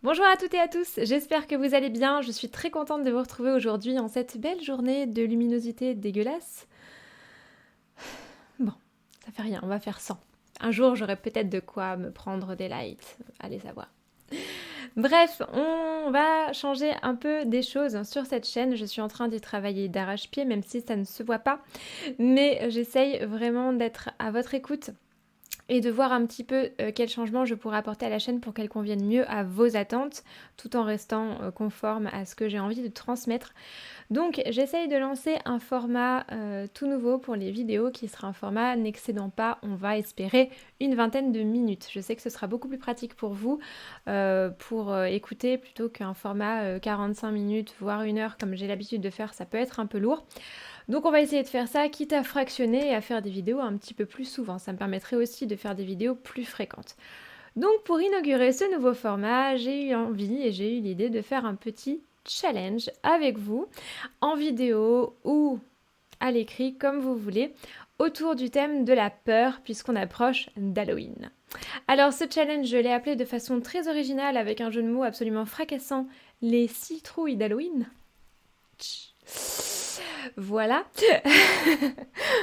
Bonjour à toutes et à tous, j'espère que vous allez bien. Je suis très contente de vous retrouver aujourd'hui en cette belle journée de luminosité dégueulasse. Bon, ça fait rien, on va faire 100. Un jour, j'aurai peut-être de quoi me prendre des lights, allez savoir. Bref, on va changer un peu des choses sur cette chaîne. Je suis en train d'y travailler d'arrache-pied, même si ça ne se voit pas. Mais j'essaye vraiment d'être à votre écoute et de voir un petit peu quels changements je pourrais apporter à la chaîne pour qu'elle convienne mieux à vos attentes, tout en restant conforme à ce que j'ai envie de transmettre. Donc j'essaye de lancer un format tout nouveau pour les vidéos qui sera un format n'excédant pas, on va espérer, une vingtaine de minutes. Je sais que ce sera beaucoup plus pratique pour vous pour écouter plutôt qu'un format 45 minutes, voire 1 heure comme j'ai l'habitude de faire, ça peut être un peu lourd. Donc on va essayer de faire ça, quitte à fractionner et à faire des vidéos un petit peu plus souvent. Ça me permettrait aussi de faire des vidéos plus fréquentes. Donc pour inaugurer ce nouveau format, j'ai eu envie et j'ai eu l'idée de faire un petit challenge avec vous, en vidéo ou à l'écrit, comme vous voulez, autour du thème de la peur, puisqu'on approche d'Halloween. Alors ce challenge, je l'ai appelé de façon très originale, avec un jeu de mots absolument fracassant, les citrouilles d'Halloween. Voilà,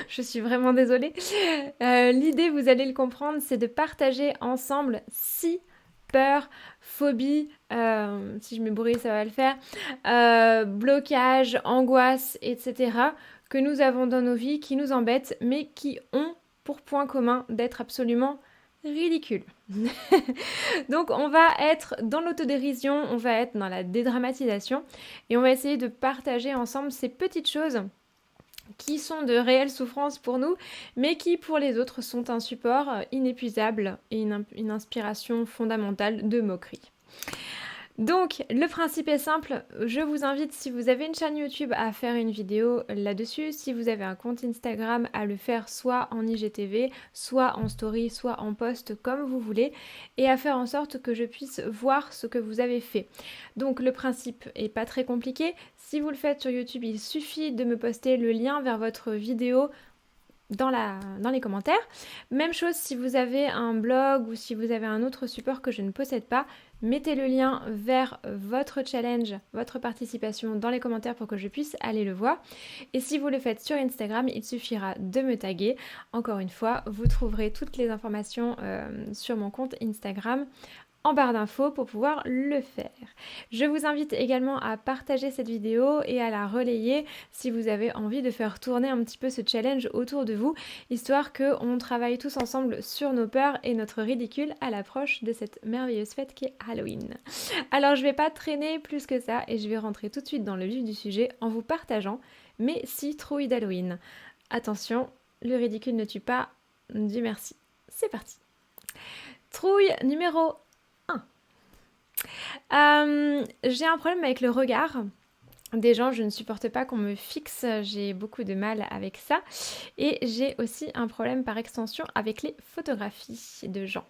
je suis vraiment désolée. L'idée, vous allez le comprendre, c'est de partager ensemble 6 peurs, phobies, si je m'ébrouille ça va le faire, blocages, angoisses, etc. que nous avons dans nos vies, qui nous embêtent, mais qui ont pour point commun d'être absolument ridicules. Donc on va être dans l'autodérision, on va être dans la dédramatisation et on va essayer de partager ensemble ces petites choses qui sont de réelles souffrances pour nous, mais qui pour les autres sont un support inépuisable et une inspiration fondamentale de moquerie. Donc le principe est simple, je vous invite si vous avez une chaîne YouTube à faire une vidéo là-dessus, si vous avez un compte Instagram à le faire soit en IGTV, soit en story, soit en post comme vous voulez, et à faire en sorte que je puisse voir ce que vous avez fait. Donc le principe est pas très compliqué, si vous le faites sur YouTube, il suffit de me poster le lien vers votre vidéo dans les commentaires. Même chose si vous avez un blog ou si vous avez un autre support que je ne possède pas, mettez le lien vers votre challenge, votre participation dans les commentaires pour que je puisse aller le voir. Et si vous le faites sur Instagram, il suffira de me taguer. Encore une fois, vous trouverez toutes les informations sur mon compte Instagram en barre d'infos pour pouvoir le faire. Je vous invite également à partager cette vidéo et à la relayer si vous avez envie de faire tourner un petit peu ce challenge autour de vous, histoire qu'on travaille tous ensemble sur nos peurs et notre ridicule à l'approche de cette merveilleuse fête qui est Halloween. Alors je vais pas traîner plus que ça et je vais rentrer tout de suite dans le vif du sujet en vous partageant mes 6 trouilles d'Halloween. Attention, le ridicule ne tue pas, Dieu merci. C'est parti. Trouille numéro 1. J'ai un problème avec le regard des gens, je ne supporte pas qu'on me fixe, j'ai beaucoup de mal avec ça. Et j'ai aussi un problème par extension avec les photographies de gens.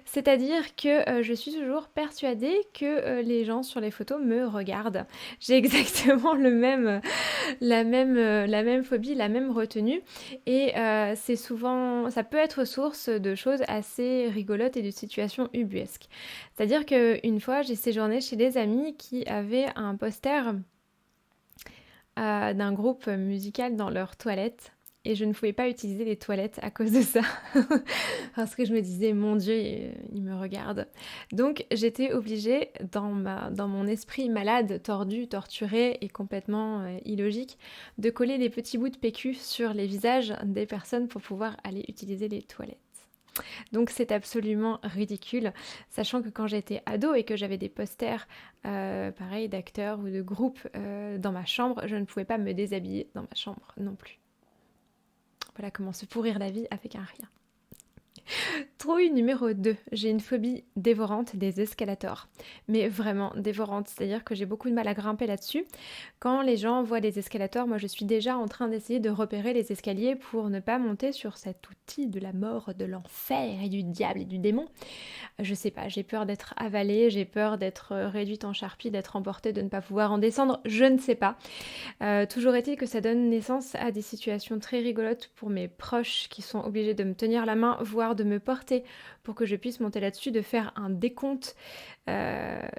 C'est-à-dire que je suis toujours persuadée que les gens sur les photos me regardent. J'ai exactement la même phobie, la même retenue. Et c'est souvent, ça peut être source de choses assez rigolotes et de situations ubuesques. C'est-à-dire qu'une fois, j'ai séjourné chez des amis qui avaient un poster d'un groupe musical dans leurs toilettes. Et je ne pouvais pas utiliser les toilettes à cause de ça. Parce que je me disais, mon Dieu, il me regarde. Donc j'étais obligée, dans mon esprit malade, tordu, torturé et complètement illogique, de coller des petits bouts de PQ sur les visages des personnes pour pouvoir aller utiliser les toilettes. Donc c'est absolument ridicule, sachant que quand j'étais ado et que j'avais des posters, pareil, d'acteurs ou de groupes dans ma chambre, je ne pouvais pas me déshabiller dans ma chambre non plus. Voilà comment se pourrir la vie avec un rien. Trouille numéro 2. J'ai une phobie dévorante des escalators. Mais vraiment dévorante, c'est-à-dire que j'ai beaucoup de mal à grimper là-dessus. Quand les gens voient les escalators, moi je suis déjà en train d'essayer de repérer les escaliers pour ne pas monter sur cet outil de la mort, de l'enfer et du diable et du démon. Je sais pas, j'ai peur d'être avalée, j'ai peur d'être réduite en charpie, d'être emportée, de ne pas pouvoir en descendre, je ne sais pas. Toujours est-il que ça donne naissance à des situations très rigolotes pour mes proches qui sont obligés de me tenir la main, voire de me porter pour que je puisse monter là-dessus, de faire un décompte.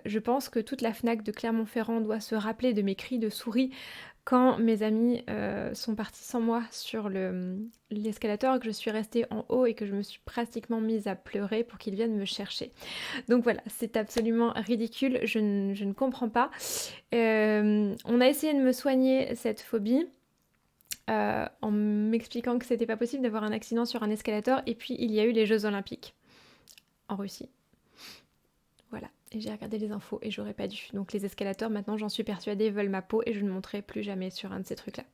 Je pense que toute la Fnac de Clermont-Ferrand doit se rappeler de mes cris de souris quand mes amis sont partis sans moi sur l'escalator et que je suis restée en haut et que je me suis pratiquement mise à pleurer pour qu'ils viennent me chercher. Donc voilà, c'est absolument ridicule, je ne comprends pas. On a essayé de me soigner cette phobie en m'expliquant que c'était pas possible d'avoir un accident sur un escalator, et puis il y a eu les Jeux Olympiques en Russie. Voilà, et j'ai regardé les infos et j'aurais pas dû. Donc les escalators, maintenant j'en suis persuadée, veulent ma peau et je ne monterai plus jamais sur un de ces trucs-là.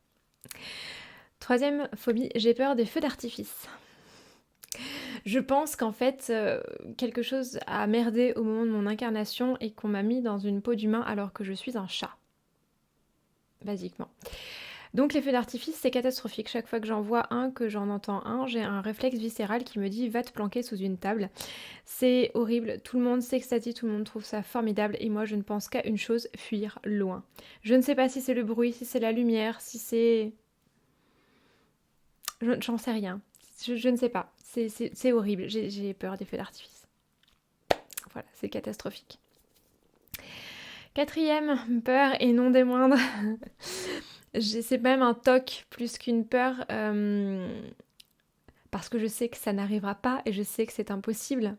Troisième phobie, j'ai peur des feux d'artifice. Je pense qu'en fait, quelque chose a merdé au moment de mon incarnation et qu'on m'a mis dans une peau d'humain alors que je suis un chat. Basiquement. Donc les feux d'artifice, c'est catastrophique. Chaque fois que j'en vois un, que j'en entends un, j'ai un réflexe viscéral qui me dit « va te planquer sous une table ». C'est horrible, tout le monde s'extasie, tout le monde trouve ça formidable et moi je ne pense qu'à une chose, fuir loin. Je ne sais pas si c'est le bruit, si c'est la lumière, si c'est... J'en sais rien. Je ne sais pas. C'est horrible, j'ai peur des feux d'artifice. Voilà, c'est catastrophique. Quatrième peur et non des moindres. C'est même un toc plus qu'une peur parce que je sais que ça n'arrivera pas et je sais que c'est impossible.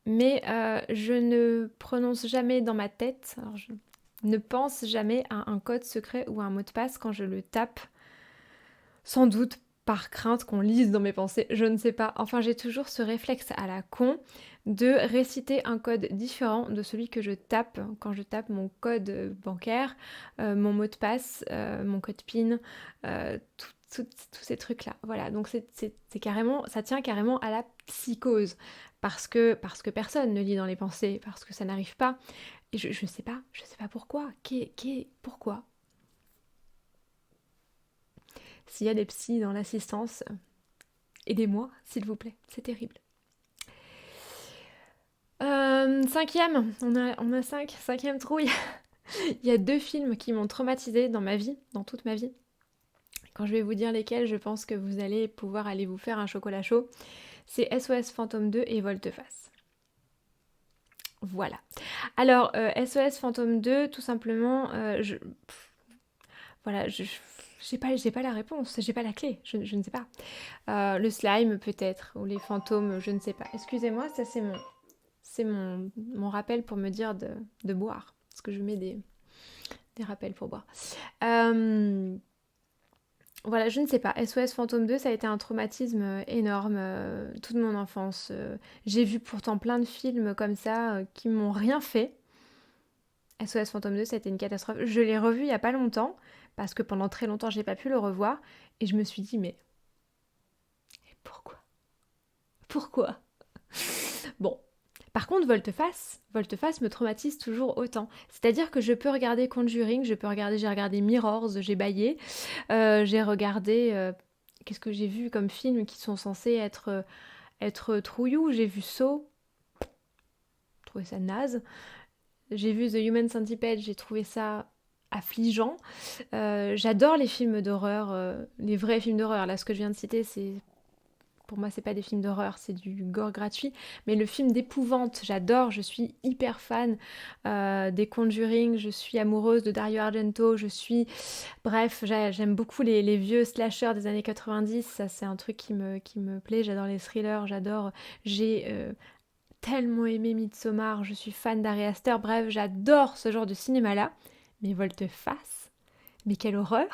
Mais je ne prononce jamais dans ma tête, alors je ne pense jamais à un code secret ou à un mot de passe quand je le tape, sans doute par crainte qu'on lise dans mes pensées, je ne sais pas. Enfin, j'ai toujours ce réflexe à la con de réciter un code différent de celui que je tape quand je tape mon code bancaire, mon mot de passe, mon code PIN, tous ces trucs-là. Voilà, donc c'est carrément, ça tient carrément à la psychose. Parce que personne ne lit dans les pensées, parce que ça n'arrive pas. Et je sais pas pourquoi. Pourquoi? S'il y a des psys dans l'assistance, aidez-moi, s'il vous plaît. C'est terrible. Cinquième, on a cinquième trouille. Il y a 2 films qui m'ont traumatisée dans ma vie, dans toute ma vie. Quand je vais vous dire lesquels, je pense que vous allez pouvoir aller vous faire un chocolat chaud. C'est SOS Fantôme 2 et Volte-Face. Voilà. Alors, SOS Fantôme 2, tout simplement, voilà, j'ai pas la réponse, j'ai pas la clé, je ne sais pas. Le slime peut-être, ou les fantômes, je ne sais pas. Excusez-moi, ça c'est mon rappel pour me dire de boire, parce que je mets des rappels pour boire. Voilà, je ne sais pas. SOS Fantôme 2, ça a été un traumatisme énorme toute mon enfance. J'ai vu pourtant plein de films comme ça qui m'ont rien fait. SOS Fantôme 2, ça a été une catastrophe. Je l'ai revu il y a pas longtemps, parce que pendant très longtemps, j'ai pas pu le revoir. Et je me suis dit, mais pourquoi? Pourquoi? Bon. Par contre, Volte-Face me traumatise toujours autant. C'est-à-dire que je peux regarder Conjuring, j'ai regardé Mirrors, j'ai baillé, j'ai regardé... qu'est-ce que j'ai vu comme films qui sont censés être trouillous? J'ai vu Saw, je trouvais ça naze. J'ai vu The Human Centipede, j'ai trouvé ça affligeant. J'adore les films d'horreur, les vrais films d'horreur. Là, ce que je viens de citer, pour moi, c'est pas des films d'horreur, c'est du gore gratuit. Mais le film d'épouvante, j'adore, je suis hyper fan des Conjuring, je suis amoureuse de Dario Argento, Bref, j'aime beaucoup les vieux slashers des années 90, ça c'est un truc qui me plaît, j'adore les thrillers, J'ai tellement aimé Midsommar, je suis fan d'Ari Aster, bref, j'adore ce genre de cinéma-là. Mais Volte-Face, mais quelle horreur!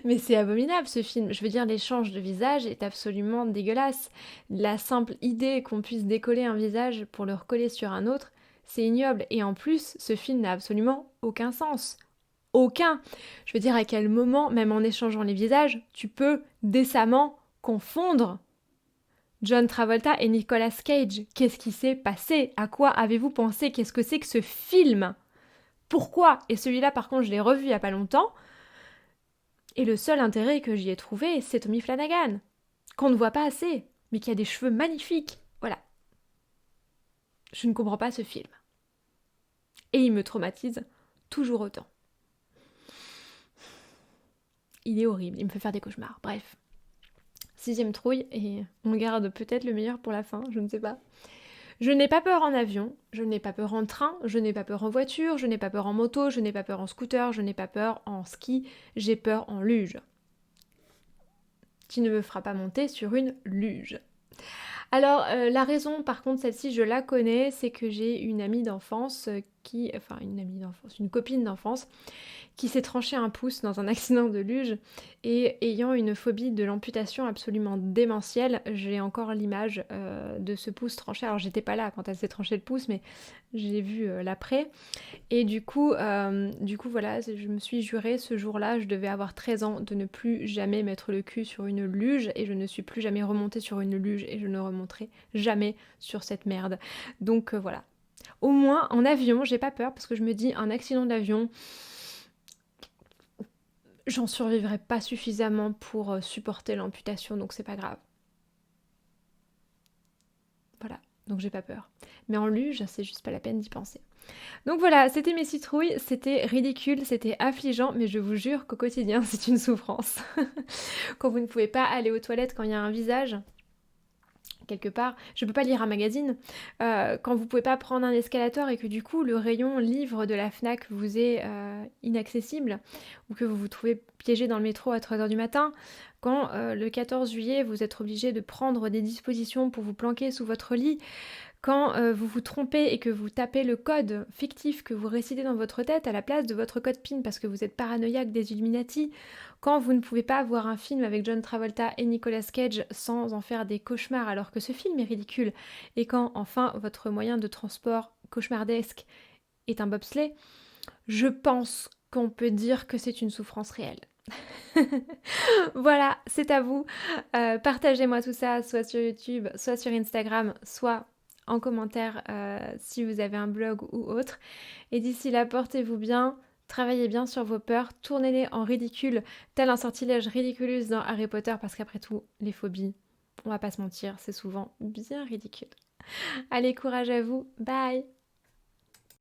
Mais c'est abominable ce film. Je veux dire, l'échange de visage est absolument dégueulasse. La simple idée qu'on puisse décoller un visage pour le recoller sur un autre, c'est ignoble. Et en plus, ce film n'a absolument aucun sens. Aucun. Je veux dire, à quel moment, même en échangeant les visages, tu peux décemment confondre John Travolta et Nicolas Cage? Qu'est-ce qui s'est passé? À quoi avez-vous pensé? Qu'est-ce que c'est que ce film? Pourquoi? Et celui-là, par contre, je l'ai revu il y a pas longtemps. Et le seul intérêt que j'y ai trouvé, c'est Tommy Flanagan, qu'on ne voit pas assez, mais qui a des cheveux magnifiques. Voilà. Je ne comprends pas ce film. Et il me traumatise toujours autant. Il est horrible, il me fait faire des cauchemars. Bref. 6e trouille, et on garde peut-être le meilleur pour la fin, je ne sais pas. Je n'ai pas peur en avion, je n'ai pas peur en train, je n'ai pas peur en voiture, je n'ai pas peur en moto, je n'ai pas peur en scooter, je n'ai pas peur en ski, j'ai peur en luge. Tu ne me feras pas monter sur une luge. Alors, la raison, par contre, celle-ci, je la connais, c'est que j'ai une amie d'enfance enfin une amie d'enfance, une copine d'enfance, qui s'est tranché un pouce dans un accident de luge et ayant une phobie de l'amputation absolument démentielle, j'ai encore l'image de ce pouce tranché. Alors j'étais pas là quand elle s'est tranché le pouce, mais j'ai vu l'après. Et du coup voilà, je me suis juré ce jour-là, je devais avoir 13 ans, de ne plus jamais mettre le cul sur une luge et je ne suis plus jamais remontée sur une luge et je ne remonterai jamais sur cette merde. Donc voilà. Au moins en avion, j'ai pas peur parce que je me dis un accident d'avion, j'en survivrai pas suffisamment pour supporter l'amputation, donc c'est pas grave. Voilà, donc j'ai pas peur. Mais en luge, c'est juste pas la peine d'y penser. Donc voilà, c'était mes citrouilles, c'était ridicule, c'était affligeant, mais je vous jure qu'au quotidien, c'est une souffrance. Quand vous ne pouvez pas aller aux toilettes quand il y a un visage, quelque part, je peux pas lire un magazine, quand vous pouvez pas prendre un escalator et que du coup le rayon livre de la FNAC vous est inaccessible, ou que vous vous trouvez piégé dans le métro à 3h du matin, quand le 14 juillet vous êtes obligé de prendre des dispositions pour vous planquer sous votre lit, quand vous vous trompez et que vous tapez le code fictif que vous récitez dans votre tête à la place de votre code PIN parce que vous êtes paranoïaque des Illuminati, quand vous ne pouvez pas voir un film avec John Travolta et Nicolas Cage sans en faire des cauchemars alors que ce film est ridicule, et quand enfin votre moyen de transport cauchemardesque est un bobsleigh, je pense qu'on peut dire que c'est une souffrance réelle. Voilà, c'est à vous. Partagez-moi tout ça, soit sur YouTube, soit sur Instagram, soit en commentaire si vous avez un blog ou autre. Et d'ici là, portez-vous bien, travaillez bien sur vos peurs, tournez-les en ridicule, tel un sortilège ridiculus dans Harry Potter, parce qu'après tout, les phobies, on va pas se mentir, c'est souvent bien ridicule. Allez, courage à vous, bye!